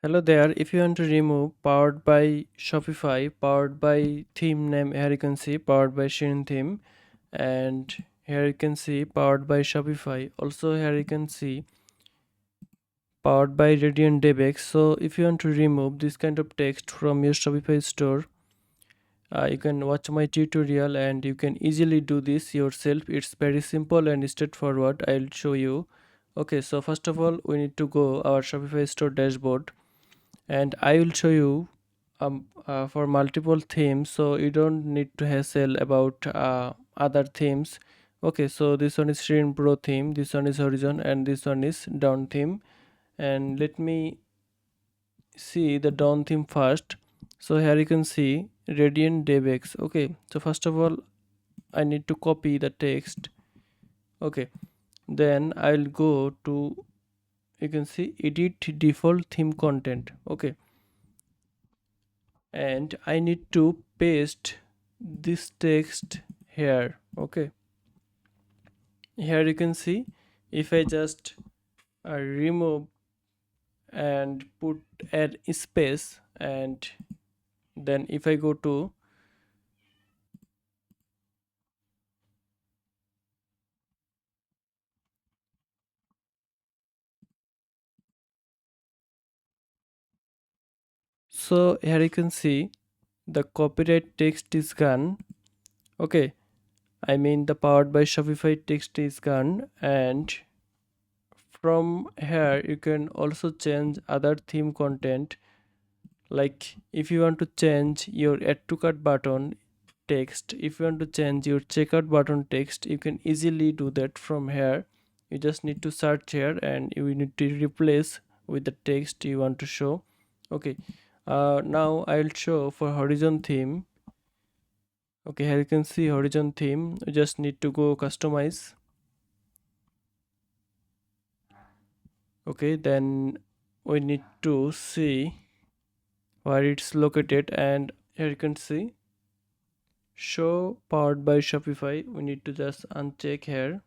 Hello there. If you want to remove powered by Shopify, powered by theme name, here you can see powered by Shein theme, and here you can see powered by Shopify. Also, here you can see powered by Radiant Debex. So, if you want to remove this kind of text from your Shopify store, you can watch my tutorial and you can easily do this yourself. It's very simple and straightforward. I'll show you. Okay, so first of all, we need to go our Shopify store dashboard and I will show you for multiple themes, so you don't need to hassle about other themes. Okay, so this one is Shrin Pro theme, this one is Horizon, and this one is Down theme. And let me see the Down theme first. So here you can see Radiant Devex. Okay, so first of all, I need to copy the text. Okay, then I'll go to, you can see edit default theme content. Okay, and I need to paste this text here. Okay, here you can see if I just remove and put add space, and then if I go to, so here you can see the copyright text is gone. Okay, I mean the powered by Shopify text is gone, and from here you can also change other theme content. Like if you want to change your add to cart button text, if you want to change your checkout button text, you can easily do that from here. You just need to search here and you need to replace with the text you want to show. Okay, now I'll show for horizon theme. Okay, here you can see horizon theme. You just need to go customize. Okay, then we need to see where it's located, and here you can see show powered by Shopify. We need to just uncheck here.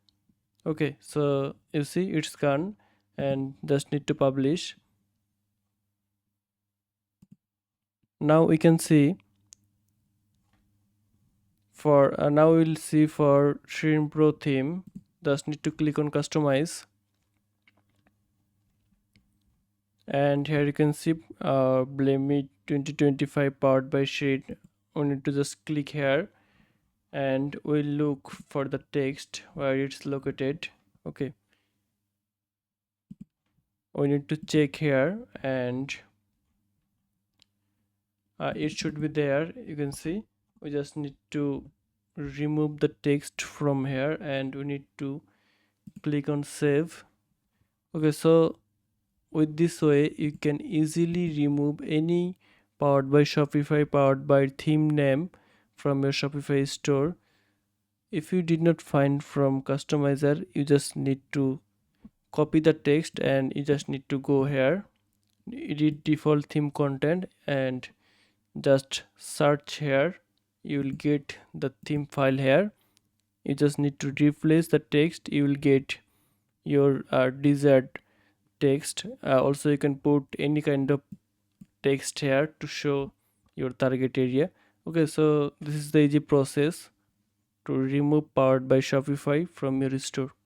Okay, so you see it's gone, and just need to publish. Now we can see for now we'll see for Shrimp Pro theme. Just need to click on customize, and here you can see Blame Me 2025 powered by Shade. We need to just click here and we'll look for the text where it's located. Okay, we need to check here, and it should be there. You can see we just need to remove the text from here and we need to click on save. Okay, so with this way you can easily remove any powered by Shopify, powered by theme name from your Shopify store. If you did not find from customizer, you just need to copy the text and you just need to go here, edit default theme content, and just search here. You will get the theme file here. You just need to replace the text. You will get your desired text. Also you can put any kind of text here to show your target area. Okay, so this is the easy process to remove powered by Shopify from your store.